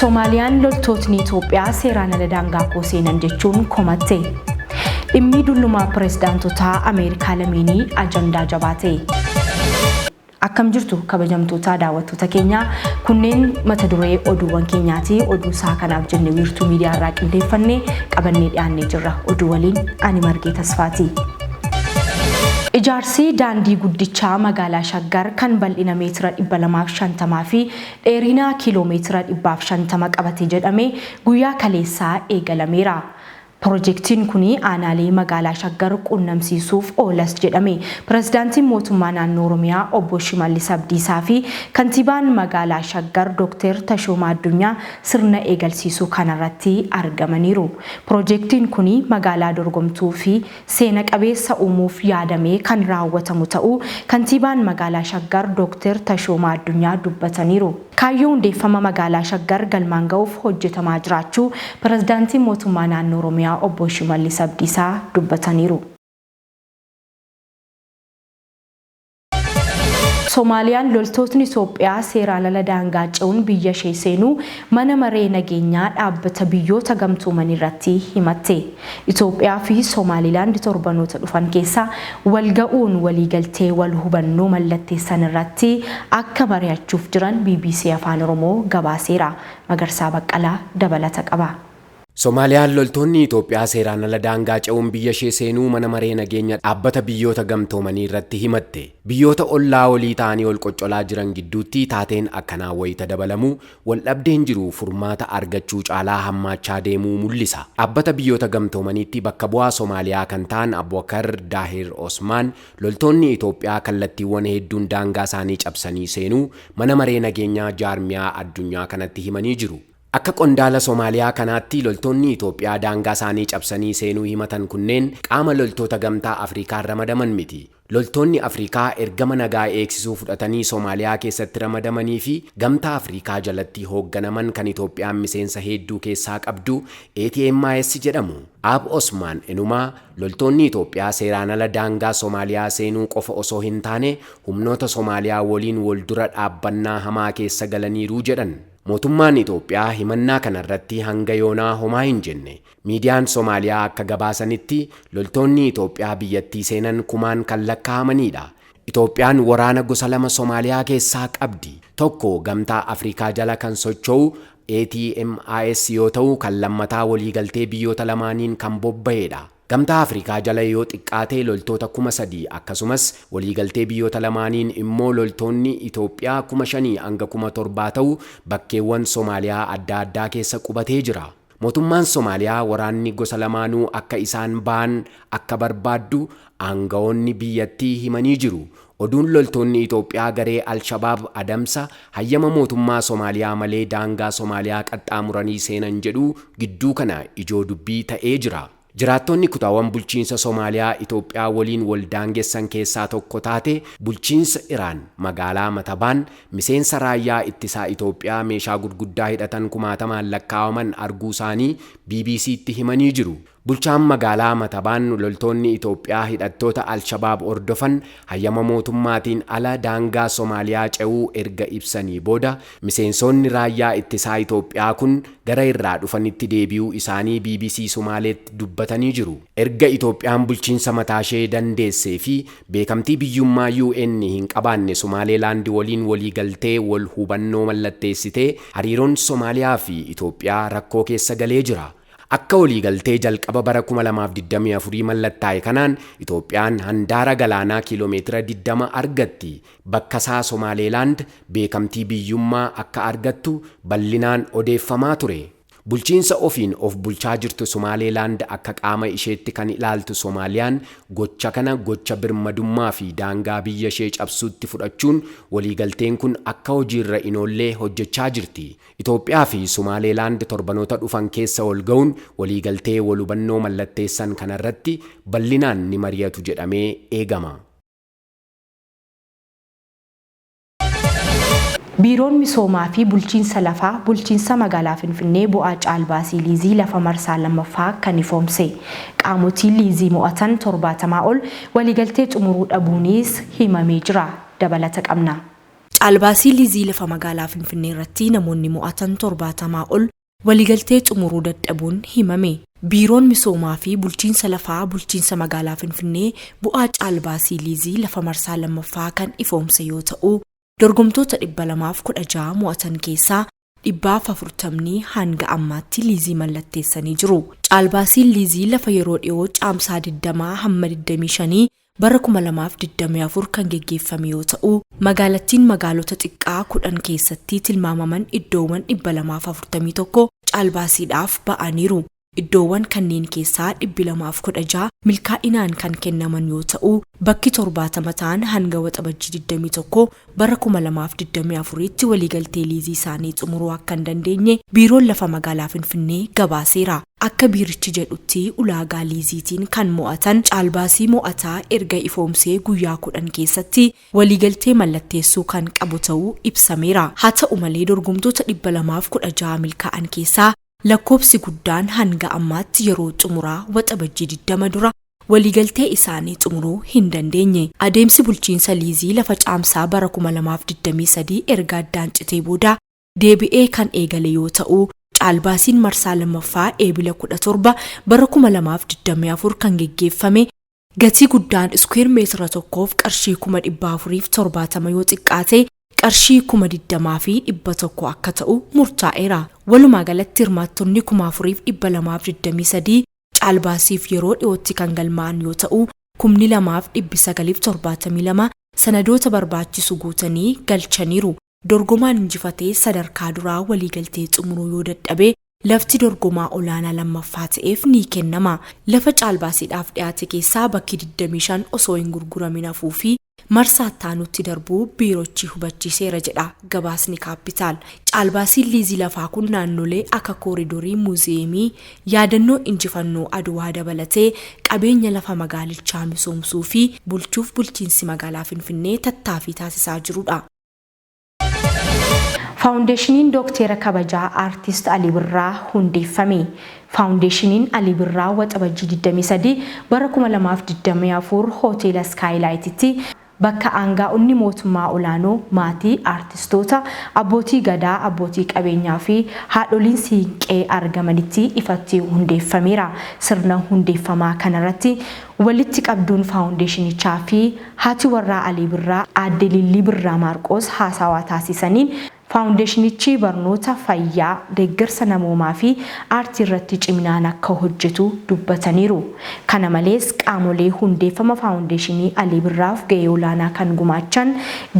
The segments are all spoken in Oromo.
Soomaaliyaan loltootni Itoophiyaa seeraan ala daangaa koo seenan jechuun komatte. Dhimmi dullummaa pirezidaantotaa Ameerikaa lameenii ajandaa jabaate. Akkam jirtu kabajamtoota daawwattoota keenya kunneen mata duree oduuwwan keenyaati. Oduu isaa kanaaf jenne wiirtuu miidiyaa irraa qindeeffannee qabannee dhiyaannee jirra. Oduu waliin ani Margee Tasfaati. Ijaarsi daandii guddichaa magaalaa Shaggar kan bal'ina meetira 250 fi dheerina kiiloomeetira 150 qabate jedhamee guyyaa kaleessaa eegalameera. Projektiin kuni aanaalee magaalaa Shaggar quunnamsiisuuf oolas jedhame. Pirezidaantiin mootummaa naannoo Oromiyaa obbo Shimallis Abdiisaa fi kantiibaan magaalaa Shaggar Dr. Tashoomaa Addunyaa sirna eegalsiisuu kanarratti argamaniiru. Projektiin kuni magaalaa dorgomtuu fi seena qabeessa uumuuf yaadamee kan raawwatamu ta'uu kantiibaan magaalaa Shaggar Dr. Tashoomaa Addunyaa dubbataniiru. Kaayyoo hundeeffama magaalaa Shaggar galmaan ga'uuf hojjetamaa jiraachuu pirezidaantiin mootummaa naannoo Oromiyaa obbo Shimallis Abdiisaa dubbataniiru. Soomaaliyaan loltootni Itoophiyaa seeraan ala daangaa ce'uun biyya ishee seenuu mana maree nageenyaa dhaabbata biyyoota gamtoomanii irratti himatte. Itoophiyaa fi Soomaalilaand torbanoota dhufan keessa walga'uun waliigaltee wal hubannoo mallatteessan irratti akka mari'achuuf jiran BBC Afaan Oromoo gabaaseera. Magarsaa Baqqalaa dabalata qaba. Soomaaliyaan loltoonni Itoophiyaa seeraan ala daangaa ce'uun biyya ishee seenuu mana maree nageenya dhaabbata biyyoota gamtoomanii irratti himatte. Biyyoota ollaa walii ta'anii ol qoccolaa jiran gidduutti taateen akkanaa wayita dabalamu waldhabdeen jiru furmaata argachuu caalaa hammaachaa deemuu mul'isa. Dhaabbata biyyoota gamtoomaniitti bakka bu'aa Soomaaliyaa kan ta'an Abubakar Daahir Osmaan loltoonni Itoophiyaa kallattiiwwan hedduun daangaa isaanii cabsanii seenuu mana maree nageenyaa jaarmiyaa addunyaa kanatti himanii jiru. Akka qondaala Soomaaliyaa kanaatti loltoonni Itoophiyaa daangaa isaanii cabsanii seenuu himatan kunneen qaama loltoota gamtaa Afrikaa ramadaman miti. Loltoonni Afrikaa ergama nagaa eegsisuu fudhatanii Soomaaliyaa keessatti ramadamanii fi gamtaa Afrikaa jalatti hoogganaman kan Itoophiyaan miseensa hedduu keessaa qabdu ATMIS jedhamu. Ab Osmaan enumaa loltoonni Itoophiyaa seeraan ala daangaa Soomaaliyaa seenuu qofa osoo hin taane humnoota Soomaaliyaa waliin wal dura dhaabbannaa hamaa keessa galaniiru jedhan. Mootummaan Itoophiyaa himannaa kanarratti hanga yoonaa homaa hin jenne. Miidiyaan Soomaaliyaa akka gabaasanitti loltoonni Itoophiyaa biyyattii seenan kumaan kan lakkaa'amanidha. Itoophiyaan waraana gosa lama Soomaaliyaa keessaa qabdi. Tokko gamtaa Afrikaa jala kan socho'u ATMIS yoo ta'u kan lammataa waliigaltee biyyoota lamaaniin kan bobba'edha. Gamtaa Afrikaa jala yoo xiqqaatee loltoota 3,000 akkasumas waliigaltee biyyoota lamaaniin immoo loltoonni Itoophiyaa 5,000 hanga 7,000 ta'u bakkeewwan Soomaaliyaa adda addaa keessa qubatee jira. Mootummaan Soomaaliyaa waraanni gosa lamaanuu akka isaan ba'an akka barbaaddu aangawoonni biyyattii himanii jiru. Oduun loltoonni Itoophiyaa garee Al-Shabaab adamsa hayyama mootummaa Soomaaliyaa malee daangaa Soomaaliyaa qaxxaamuranii seenan jedhu gidduu kana ijoo dubbii ta'ee jira. Jiraattonni kutaawwan bulchiinsa Soomaaliyaa Itoophiyaa waliin wal daangessan keessaa tokko taate bulchiinsa Iraan magaalaa Matabaan miseensa raayyaa ittisaa Itoophiyaa meeshaa gurguddaa hidhatan 10,000 lakkaa'aman arguu isaanii BBC'tti himanii jiru. Bulchaan magaalaa Matabaan loltoonni Itoophiyaa hidhattoota Al-Shabaab ordofan hayyama mootummaatiin ala daangaa Soomaaliyaa ce'uu erga ibsanii booda miseensonni raayyaa ittisaa Itoophiyaa kun gara irraa dhufanitti deebi'uu isaanii BBC Somaaleetti dubbatanii jiru. Erga Itoophiyaan bulchiinsa mataashee dandeessee fi beekamtii biyyummaa UN hin qabaanne Somaalilaand waliin waliigaltee wal hubannoo mallatteessitee hariiroon Soomaaliyaa fi Itoophiyaa rakkoo keessa galee jira. Akka waliigaltee jalqaba bara 2024 mallattaa'e kanaan Itoophiyaan handaara galaanaa kiiloomeetira 20 argatti. Bakka isaa Somaalilaand beekamtii biyyummaa akka argattu bal'inaan odeeffamaa ture. Bulchiinsa ofiin of bulchaa jirtu Somaalilaand akka qaama isheetti kan ilaaltu Soomaaliyaan gocha kana gocha birmadummaa fi daangaa biyya ishee cabsuutti fudhachuun waliigalteen kun akka hojiirra hin oollee hojjechaa jirti. Itoophiyaa fi Somaalilaand torbanoota dhufan keessa wal ga'uun waliigaltee wal hubannoo mallatteessan kanarratti bal'inaan ni mari'atu jedhamee eegama. Biiroon misoomaa fi bulchiinsa lafaa bulchiinsa magaalaa Finfinnee bu'aa caalbaasii liizii lafa marsaa lammaffaa kan ifoomse. Qaamotii liizii mo'atan 70 ol waliigaltee xumuruu dhabuunis himamee jira. Dabalata qabna. Caalbaasii liizii lafa magaalaa Finfinnee irratti namoonni mo'atan 70 ol waliigaltee xumuruu dadhabuun himame. Biiroon misoomaa fi bulchiinsa lafaa bulchiinsa magaalaa Finfinnee bu'aa caalbaasii liizii lafa marsaa lammaffaa kan ifoomse yoo ta'u, dorgomtoota 216 mo'atan keessaa 140 hanga ammaatti liizii mallatteessanii jiru. Caalbaasiin liizii lafa yeroo dhiyoo caamsaa 20 hamma 25 bara 2024 kan geggeeffame yoo ta'u, magaalattiin magaalota xiqqaa 10 keessatti tilmaamaman iddoowwan 241 caalbaasiidhaaf ba'aniiru. Iddoowwan kanneen keessaa 216 milkaa'inaan kan kennaman yoo ta'u, bakki 70 ta'an hanga waxabajjii 21 bara 2024tti waliigaltee liizii isaanii xumuruu akka hin dandeenye biiroon lafa magaalaa Finfinnee gabaaseera. Akka biirichi jedhutti ulaagaa liiziitiin kan mo'atan caalbaasii mo'ataa erga ifoomsee guyyaa 10 keessatti waliigaltee mallatteessuu kan qabu ta'uu ibsameera. Haa ta'u malee dorgomtoota 216 milkaa'an keessaa lakkoofsi guddaan hanga ammaatti yeroo xumuraa waxabajjii 20 dura waliigaltee isaanii xumuruu hin dandeenye. Adeemsi bulchiinsa liizii lafa caamsaa bara 2023 erga addaan citee booda deebi'ee kan eegale yoo ta'u, caalbaasiin marsaa lammaffaa eebila 17 bara 2024 kan geggeeffame gatii guddaan iskuweer meetira tokkoof qarshii 470 yoo xiqqaate qarshii 20,000 fi 100 akka ta'u murtaa'eera. Walumaa galatti hirmaattonni 4,223 caalbaasiif yeroo dhiyootti kan galmaa'an yoo ta'u, 2,972 sanadoota barbaachisu guutanii galchaniiru. Dorgomaan injifatee sadarkaa duraa waliigaltee xumuruu yoo dadhabe lafti dorgomaa olaanaa lammaffaa ta'eef ni kennama. Lafa caalbaasiidhaaf dhiyaate keessaa bakki 25 osoo hin gurguramin hafuu fi marsaa taanutti darbuu biirochi hubachiiseera jedha gabaasni Kaapitaal. Caalbaasiin liizii lafaa kun naannolee akka kooriidorii muuziyeemii, yaadannoo injifannoo Aduwaa dabalatee qabeenya lafa magaalichaa misoomsuu fi bulchuuf bulchiinsi magaalaa Finfinnee tattaaffii taasisaa jirudha. Faawundeeshiniin Dookteera Kabajaa Aartist Alii Birraa hundeeffame. Faawundeeshiniin Alii Birraa waxabajjii 23 bara 2024 hoteela Skylight'tti bakka aangaa'onni mootummaa olaanoo maatii aartistoota abbootii gadaa abbootii qabeenyaa fi haadholiin siinqee argamanitti ifatti hundeeffameera. Sirna hundeeffamaa kanarratti walitti qabduun faawundeeshinichaa fi haati warraa Alii Birraa aadde Lillii Birraa Maarqos haasawaa taasisaniin faawundeeshinichi barnoota fayyaa deeggarsa namoomaa fi aartii irratti ciminaan akka hojjetu dubbataniiru. Kana malees qaamolee hundeeffama faawundeeshinii Alii Birraaf gahee olaanaa kan gumaachan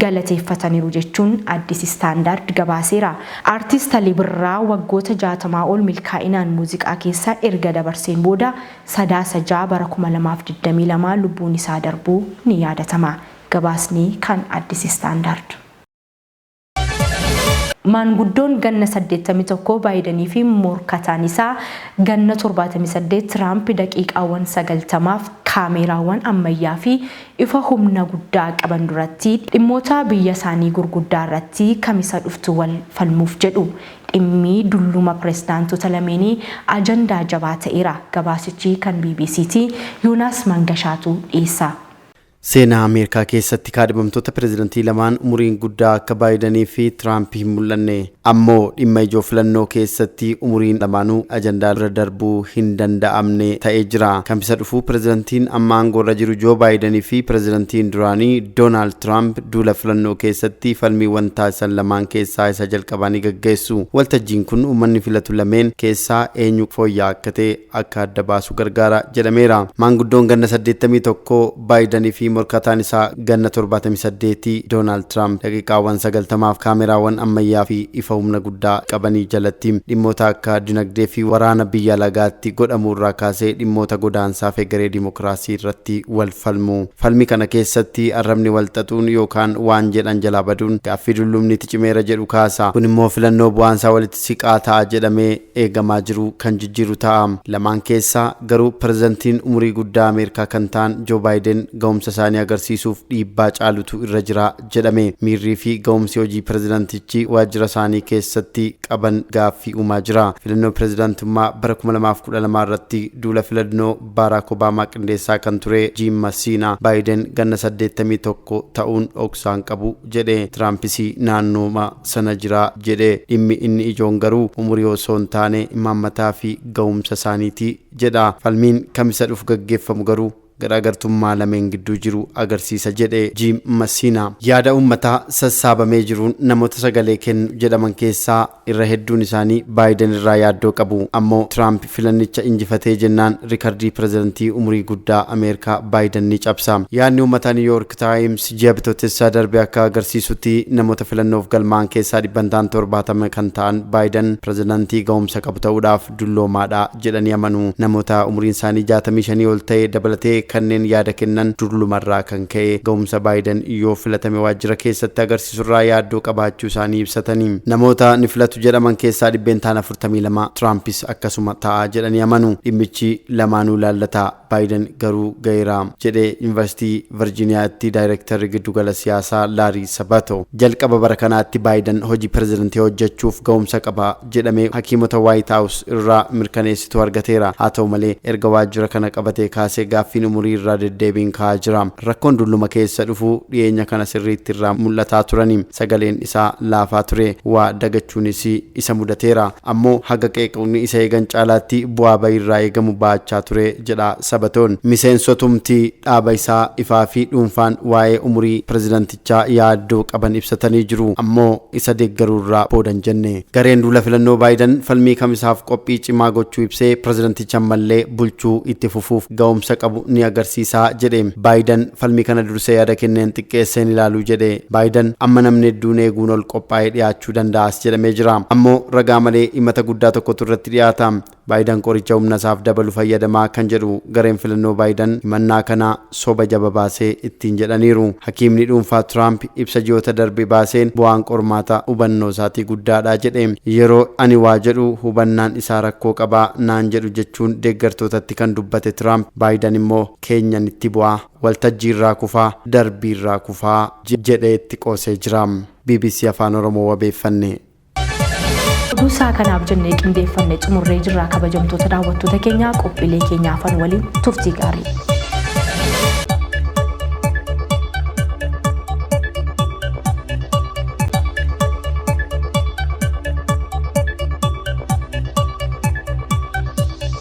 galateeffataniiru jechuun Addis Istaandaard gabaaseera. Aartist Alii Birraa waggoota 60 ol milkaa'inaan muuziqaa keessa erga dabarseen booda sadaasa 6 bara 2022 lubbuun isaa darbuu ni yaadatama. Gabaasni kan Addis Istaandaard. Maanguddoon ganna 81 Baayidanii fi morkataan isaa ganna 78 Tiraamp daqiiqaawwan 90f kaameraawwan ammayyaa fi ifa humna guddaa qaban duratti dhimmoota biyya isaanii gurguddaa irratti kamisa dhuftu wal falmuuf jedhu. Dhimmi dulluma pirezidaantota lameenii ajandaa jabaa ta'eera. Gabaasichi kan BBC'ti Yoonaas Mangashaatu dhiyeessa. Seenaa Ameerikaa keessatti kaadhimamtoota pirezidantii lamaan umuriin guddaa akka Baayidanii fi Tiraamp hin mul'anne ammoo dhimma ijoo filannoo keessatti umuriin lamaanuu ajandaa irra darbuu hin danda'amne ta'ee jira. Kamisa dhufuu pirezidantiin amma aangoorra jiru Joo Baayidanii fi pirezidantiin duraanii Doonaald Tiraamp duula filannoo keessatti falmiiwwan taasisan lamaan keessaa isa jalqabaa ni gaggeessu. Waltajjiin kun uummanni filatu lameen keessaa eenyu fooyya'aa akka ta'e akka adda baasu gargaara jedhameera. Maanguddoon ganna 81 Baayidanii fi morkataan isaa ganna 78 Doonaald Tiraamp daqiiqaawwan 90f kaameraawwan ammayyaa fi ifa humna guddaa qabanii jalatti dhimmoota akka dinagdee fi waraana biyya lagaatti godhamuu irraa kaasee dhimmoota godaansaa fi garee dimokiraasii irratti wal falmu. Falmi kana keessatti arrabni wal xaxuun yookaan waan jedhan jalaa baduun gaaffii dullumni cimeera jedhu kaasa. Kun immoo filannoo bu'aansaa walitti siqaa ta'a jedhamee eegamaa jiru kan jijjiiru ta'a. Lamaan keessaa garuu pirezidantiin umurii guddaa Ameerikaa kan ta'an Joo Baayiden ga'umsa isaanii agarsiisuuf dhiibbaa caalutu irra jira jedhame. Miirrii fi ga'umsi hojii pirezidantichi waajjira isaanii keessatti qaban gaaffii uumaa jira. Filannoo pirezidantummaa bara 2012 irratti duula filannoo Barack Obama qindeessaa kan ture Jim Messina Biden ganna 81 ta'uun dhoksaan qabu jedhe. Tirampis naannooma sana jira jedhe. Dhimmi inni ijoon garuu umurii osoo hin taane imaammataa fi ga'umsa isaaniiti jedha. Falmiin kamisa dhufu gaggeeffamu garuu garaagartummaa lameen gidduu jiru agarsiisa jedhe Jim Messina. Yaada uummataa sassaabamee jiruun namoota sagalee kennu jedhaman keessaa irra hedduun isaanii Biden irraa yaaddoo qabu. Ammoo Trump filannicha injifatee jennaan rikardii pirezidantii umurii guddaa Ameerikaa Biden ni cabsa. Yaadni uummataa New York Times ji'a bitootessaa darbe akka agarsiisutti namoota filannoof galmaa'an keessaa 70 kan ta'an Biden pirezidantii ga'umsa qabu ta'uudhaaf dulloomaadha jedhanii amanu. Namoota umuriin isaanii 65 ol ta'e dabalatee kanneen yaada kennan durlumarraa kan ka'e ga'umsa Biden yoo filatame waajjira keessatti agarsiisurraa yaaddoo qabaachuu isaanii ibsatanii. Namoota ni filatu jedhaman keessaa 42 Trumpis akkasuma ta'a jedhanii amanu. Dhimmichi lamaanuu laallata. Biden garuu ga'eera jedhe Yuunivarsiitii Virgiiniyaatti daayirektarri giddugala siyaasaa Laarii Sabato. Jalqaba bara kanaatti Biden hojii pirezidantii hojjechuuf ga'umsa qaba jedhamee hakiimota White House irraa mirkaneessituu argateera. Haa ta'u malee erga waajjira kana qabatee kaasee gaaffiin umurii irraa deddeebiin ka'aa jira. Rakkoon dulluma keessa dhufu dhiyeenya kana sirriitti irraa mul'ataa turani. Sagaleen isaa laafaa ture. Waa dagachuunis isa mudateera. Ammoo haga qeeqni isa eegan caalaatti bu'aa bayii irraa eegamu baachaa ture jedha Sabatoon. Miseensotumti dhaaba isaa ifaa fi dhuunfaan waa'ee umurii pirezidantichaa yaaddoo qaban ibsatanii jiru. Ammoo isa deeggaruurraa boodan jenne. Gareen duula filannoo Biden falmii kamisaaf qophii cimaa gochuu ibsee pirezidanticha mallee bulchuu itti fufuuf ga'umsa qabu ni agarsiisa jedhe. Biden falmii kana dursee yaada kenneen xiqqeesseen ilaaluu jedhe. Biden amma namni hedduun eeguun ol qophaa'ee dhiyaachuu danda'as jedhamee jira. Ammoo ragaa malee himata guddaa tokkotu irratti dhiyaata. Biden qoricha humna isaaf dabalu fayyadamaa kan jedhu gareen filannoo Biden himannaa kana soba jaba baasee ittiin jedhaniiru. Hakiimni dhuunfaa Trump ibsa ji'oota darbe baaseen bu'aan qormaata hubannoo isaatii guddaadha jedhe. Yeroo ani waa jedhu hubannaan isaa rakkoo qabaa naan jedhu jechuun deeggartootatti kan dubbate Trump Biden immoo keenyan itti bu'aa waltajjii irraa kufaa darbii irraa kufaa jedhee itti qoosee jira. BBC Afaan Oromoo wabeeffanne. Duusaa kanaaf jennee qindeeffannee xumurree jirra kabajamtoota daawwattoota keenyaa qophiilee keenyaa afaan waliin turtii gaarii.